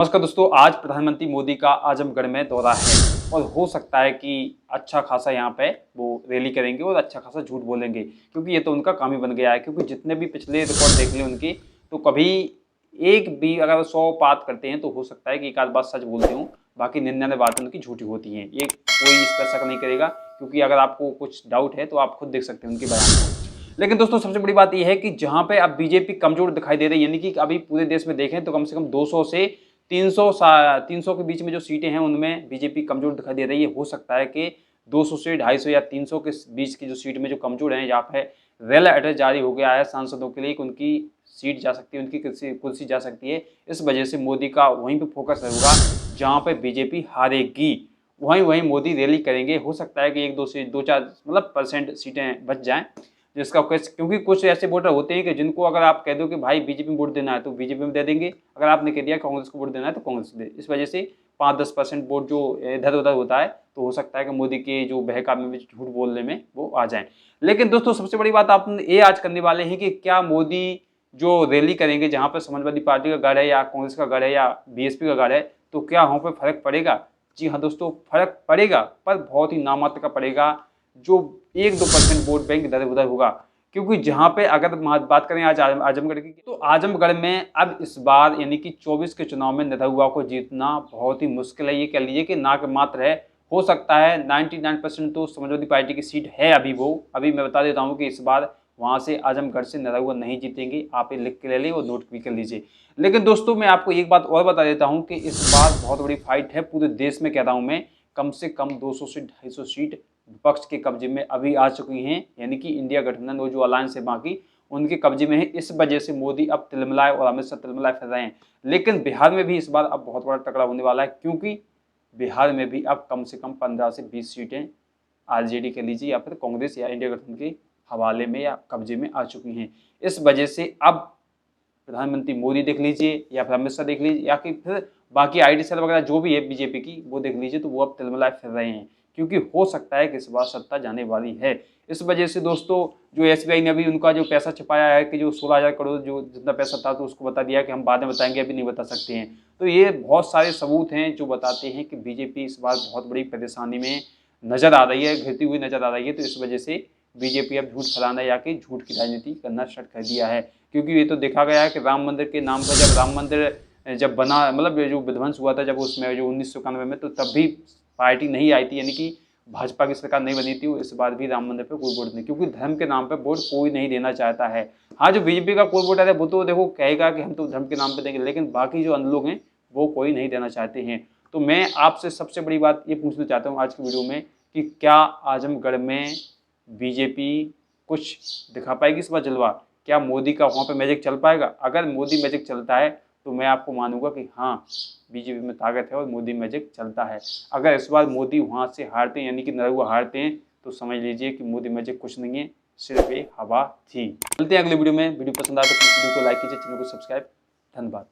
नमस्कार दोस्तों, आज प्रधानमंत्री मोदी का आजमगढ़ में दौरा है और हो सकता है कि अच्छा खासा यहाँ पे वो रैली करेंगे और अच्छा खासा झूठ बोलेंगे, क्योंकि ये तो उनका काम ही बन गया है। क्योंकि जितने भी पिछले रिकॉर्ड देख लें उनकी, तो कभी एक भी अगर 100 बात करते हैं तो हो सकता है कि एक आध बात सच बोलते हों, बाकी 99 बातें उनकी झूठी होती हैं। ये कोई इस पर शक नहीं करेगा, क्योंकि अगर आपको कुछ डाउट है तो आप खुद देख सकते हैं उनके बयान को। लेकिन दोस्तों, सबसे बड़ी बात यह है कि जहां पे अब बीजेपी कमजोर दिखाई दे रही है, यानी कि अभी पूरे देश में देखें तो कम से कम 200 से 300 के बीच में जो सीटें हैं उनमें बीजेपी कमजोर दिखाई दे रही है। हो सकता है कि 200 से 250 या 300 के बीच की जो सीट में जो कमजोर हैं, यहाँ पे रेल अलर्ट जारी हो गया है सांसदों के लिए कि उनकी सीट जा सकती है, उनकी कुर्सी जा सकती है। इस वजह से मोदी का वहीं पे फोकस रहेगा जहाँ पे बीजेपी हारेगी, वहीं वहीं मोदी रैली करेंगे। हो सकता है कि एक दो से दो चार मतलब % सीटें बच जाएं, जिसका क्योंकि कुछ ऐसे वोटर होते हैं कि जिनको अगर आप कह दो कि भाई बीजेपी में वोट देना है तो बीजेपी में दे देंगे, अगर आपने कह दिया कांग्रेस को वोट देना है तो कांग्रेस दे। इस वजह से 5-10% वोट जो इधर उधर होता है, तो हो सकता है कि मोदी के जो बहकावे में झूठ बोलने में वो आ जाएं। लेकिन दोस्तों, सबसे बड़ी बात आप ये आज करने वाले हैं कि क्या मोदी जो रैली करेंगे जहाँ पर समाजवादी पार्टी का गढ़ है या कांग्रेस का गढ़ है या बीएसपी का गढ़ है, तो क्या वहाँ पर फर्क पड़ेगा? जी हाँ दोस्तों, फर्क पड़ेगा, पर बहुत ही नामात्र का पड़ेगा। जो 1-2% वोट बैंक इधर उधर होगा, क्योंकि जहां पे अगर बात करें आज आजमगढ़ की, तो आजमगढ़ में अब इस बार यानी कि 24 के चुनाव में निरहुआ को जीतना बहुत ही मुश्किल है। ये कह लीजिए कि ना के मात्र है। हो सकता है 99% तो समाजवादी पार्टी की सीट है। अभी मैं बता देता हूँ कि इस बार वहां से आजमगढ़ से निरहुआ नहीं जीतेंगे। आप ये लिख के ले लें और नोट भी कर लीजिए। लेकिन दोस्तों, मैं आपको एक बात और बता देता हूँ कि इस बार बहुत बड़ी फाइट है पूरे देश में। कह रहा हूँ मैं, कम से कम 200 से 250 सीट विपक्ष के कब्जे में अभी आ चुकी हैं, यानी कि इंडिया गठबंधन और जो अलायंस है बाकी उनके कब्जे में है। इस वजह से मोदी अब तिलमिलाए और अमित शाह तिलमिलाए फिर रहे हैं। लेकिन बिहार में भी इस बार अब बहुत बड़ा टकराव होने वाला है, क्योंकि बिहार में भी अब कम से कम 15 से 20 सीटें आरजेडी के लीजिए या फिर कांग्रेस या इंडिया गठबंधन के हवाले में या कब्जे में आ चुकी हैं। इस वजह से अब प्रधानमंत्री मोदी देख लीजिए या फिर अमित शाह देख लीजिए या फिर बाकी आईटी सेल वगैरह जो भी है बीजेपी की, वो देख लीजिए, तो वो अब तिलमिलाए फिर रहे हैं, क्योंकि हो सकता है कि इस बार सत्ता जाने वाली है। इस वजह से दोस्तों, जो एसबीआई ने अभी उनका जो पैसा छुपाया है कि जो 16,000 करोड़ जो जितना पैसा था, तो उसको बता दिया कि हम बाद में बताएंगे, अभी नहीं बता सकते हैं। तो ये बहुत सारे सबूत हैं जो बताते हैं कि बीजेपी इस बार बहुत बड़ी परेशानी में नजर आ रही है, घिरती हुई नजर आ रही है। तो इस वजह से बीजेपी अब झूठ फैलाना या कि झूठ की राजनीति करना स्टार्ट कर दिया है। क्योंकि ये तो देखा गया है कि राम मंदिर के नाम पर जब राम मंदिर जब बना, मतलब जो विध्वंस हुआ था जब उसमें जो 1991 में, तो तब भी पार्टी नहीं आई थी, यानी कि भाजपा की सरकार नहीं बनी थी। इस बार भी राम मंदिर पे कोई वोट नहीं, क्योंकि धर्म के नाम पे वोट कोई नहीं देना चाहता है। हाँ, जो बीजेपी का कोई वोटर है वो तो देखो कहेगा कि हम तो धर्म के नाम पे देंगे, लेकिन बाकी जो अन्य लोग हैं वो कोई नहीं देना चाहते हैं। तो मैं आपसे सबसे बड़ी बात ये पूछना चाहता हूँ आज की वीडियो में कि क्या आजमगढ़ में बीजेपी कुछ दिखा पाएगी इस बार जलवा? क्या मोदी का वहाँ पे मैजिक चल पाएगा? अगर मोदी मैजिक चलता है तो मैं आपको मानूंगा कि हाँ, बीजेपी में ताकत है और मोदी मैजिक चलता है। अगर इस बार मोदी वहाँ से हारते हैं, यानी कि निरहुआ हारते हैं, तो समझ लीजिए कि मोदी मैजिक कुछ नहीं है, सिर्फ एक हवा थी। चलते हैं अगली वीडियो में। वीडियो पसंद आए तो प्लीज वीडियो को लाइक कीजिए, चैनल को सब्सक्राइब। धन्यवाद।